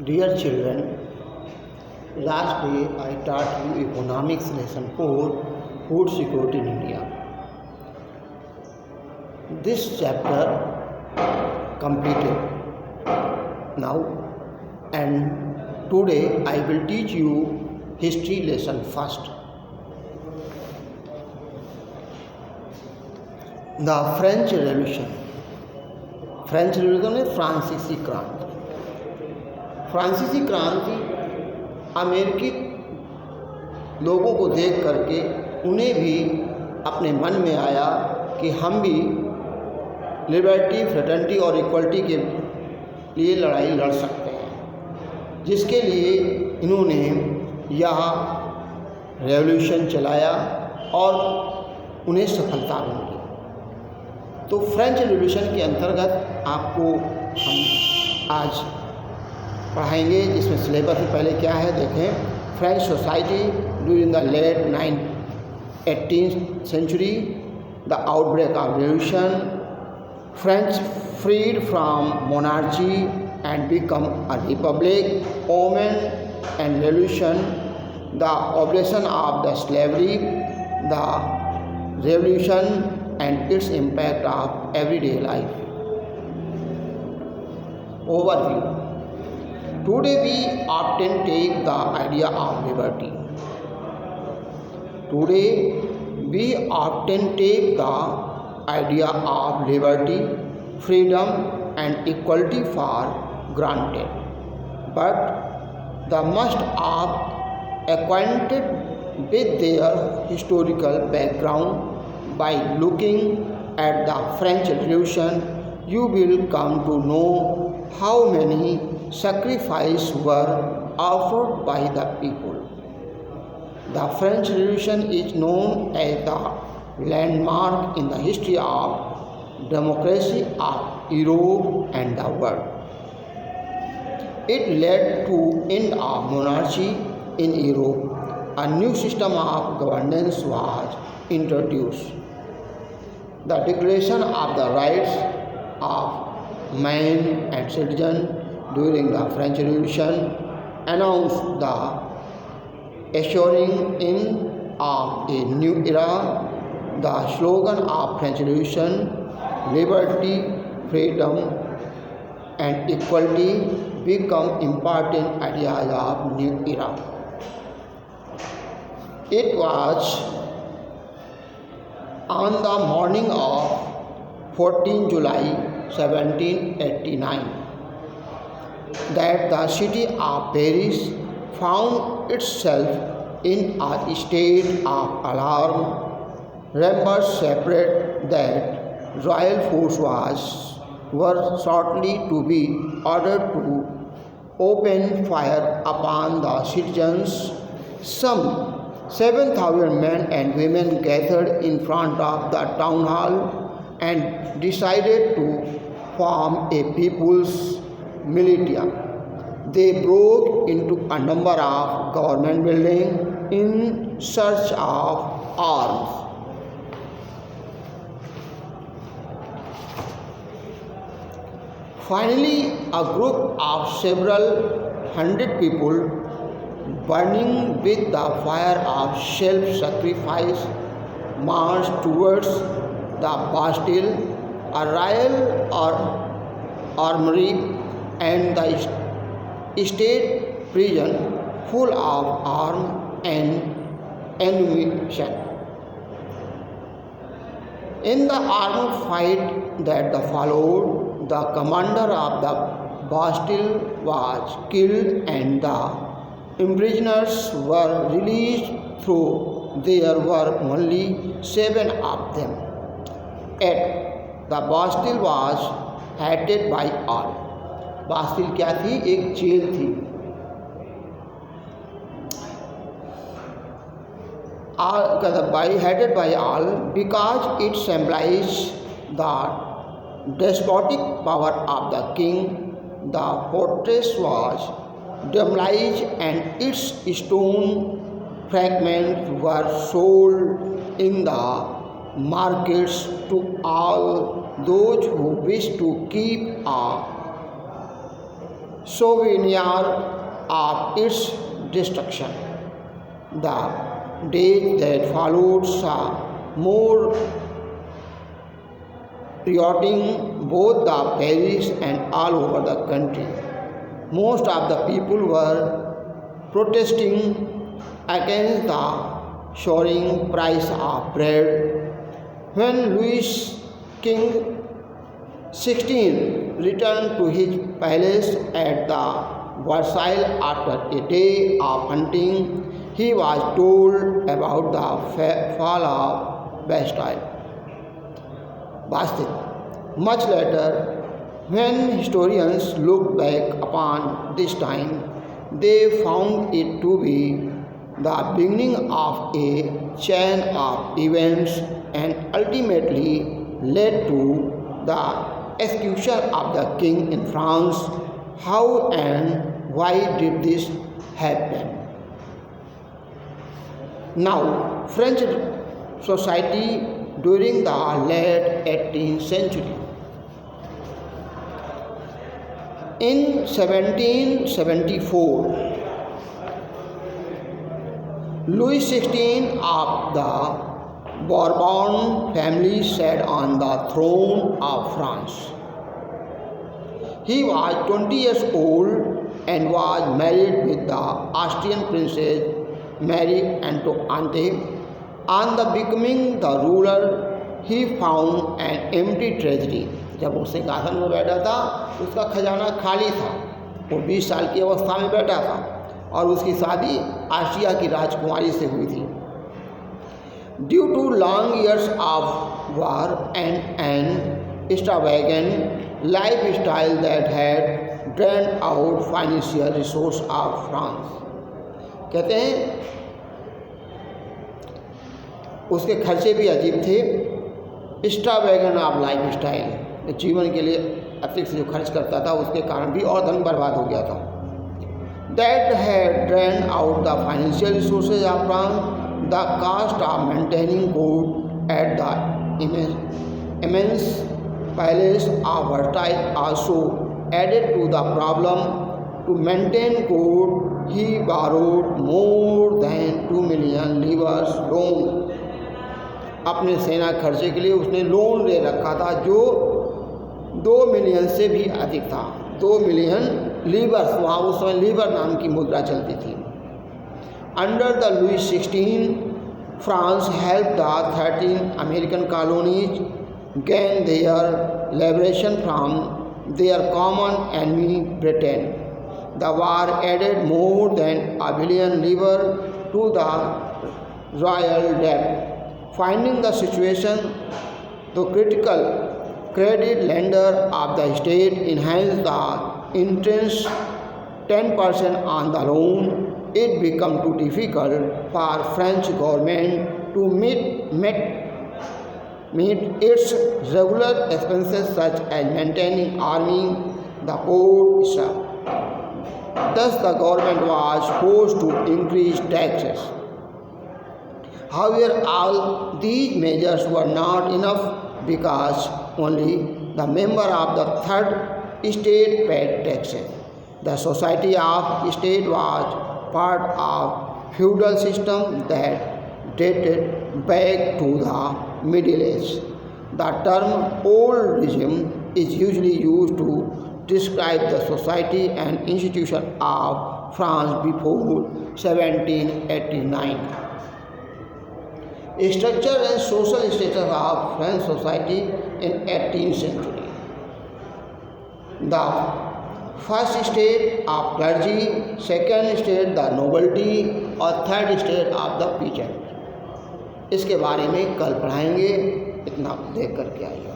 Dear children, last day I taught you economics lesson 4, food security in India. This chapter completed now, and today I will teach you history lesson first. The French Revolution. French revolution में फ्रांसीसी क्रांति। फ्रांसीसी क्रांति अमेरिकी लोगों को देख करके उन्हें भी अपने मन में आया कि हम भी लिबर्टी, फ्रेटर्निटी और इक्वलिटी के लिए लड़ाई लड़ सकते हैं, जिसके लिए इन्होंने यह रेवोल्यूशन चलाया और उन्हें सफलता मिली। तो फ्रेंच रिवॉल्यूशन के अंतर्गत आपको हम आज पढ़ाएंगे, जिसमें सिलेबस में पहले क्या है देखें। French society during the late 18th century, the outbreak of revolution, French freed from monarchy and become a republic, women and revolution, the abolition of the slavery, the revolution and its impact of everyday life. Overview. Today we often take the idea of liberty. Today we often take the idea of liberty, freedom and equality for granted. But the must of acquainted with their historical background by looking at the French Revolution, you will come to know how many sacrifices were offered by the people. The French Revolution is known as the landmark in the history of democracy of Europe and the world. It led to end of monarchy in Europe. A new system of governance was introduced. The Declaration of the Rights of Man and Citizen during the French Revolution announced the assuring in of a new era. The slogan of French Revolution, liberty, freedom and equality, become important ideas of new era. It was on the morning of 14 July 1789 that the city of Paris found itself in a state of alarm. Rumors separate that royal force were shortly to be ordered to open fire upon the citizens. Some 7,000 men and women gathered in front of the town hall and decided to form a people's militia. They broke into a number of government buildings in search of arms. Finally, a group of several hundred people, burning with the fire of self-sacrifice, marched towards the Bastille, a royal armory and the state prison full of arms and ammunition. In the armed fight that followed, the commander of the Bastille was killed and the imprisoners were released, though there were only 7 of them. Yet the Bastille was hated by all. Bastille क्या थी? एक jail थी। Hated by all because it symbolized the despotic power of the king. The fortress was demolished and its stone fragments were sold in the markets to all those who wished to keep a souvenir of its destruction. The days that followed saw more rioting both the Paris and all over the country. Most of the people were protesting against the soaring price of bread. When Louis King XVI returned to his palace at the Versailles after a day of hunting, he was told about the fall of Bastille. Much later, when historians look back upon this time, they found it to be the beginning of a chain of events and ultimately led to the execution of the king in France. How and why did this happen? Now, French society during the late 18th century. In 1774, Louis XVI of the Bourbon family sat on the throne of France. He was 20 years old and was married with the Austrian princess Marie Antoinette. On the becoming the ruler, he found an empty treasury. जब वो सिंहासन में बैठा था उसका खजाना खाली था। वो 20 साल की अवस्था में बैठा था और उसकी शादी आस्ट्रिया की राजकुमारी से हुई थी। Due to long years of war and an extravagant lifestyle that had drained out financial resource of France. कहते हैं उसके खर्चे भी अजीब थे। एक्स्ट्रावैगेंट ऑफ लाइफ स्टाइल, जीवन के लिए अतिरिक्त जो खर्च करता था उसके कारण भी और धन बर्बाद हो गया था। That had drain out the financial resources of France, the cost of maintaining court at the immense palace of Versailles also added to the problem. To maintain court, he borrowed more than 2 million livres loan. अपने सेना खर्चे के लिए उसने loan ले रखा था जो 2 मिलियन से भी अधिक था। 2 मिलियन लीवर्स, वहाँ उस समय लीवर नाम की मुद्रा चलती थी। Under the Louis 16, France help the 13 American colonies gain their liberation from their common enemy Britain. The war added more than $1 billion to the royal debt. Finding the situation the critical, credit lender of the state enhanced the interest 10% on the loan. It became too difficult for French government to meet its regular expenses such as maintaining army, the port, etc. Thus the government was forced to increase taxes. However, all these measures were not enough because only the member of the third estate paid taxes. The society of state was part of feudal system that dated back to the Middle Age. The term old regime is usually used to describe the society and institution of France before 1789. Structure and social status of French society in 18th century. The first state of clergy, second state the nobility और third state of the peasant. इसके बारे में कल पढ़ाएंगे। इतना देख करके आइए।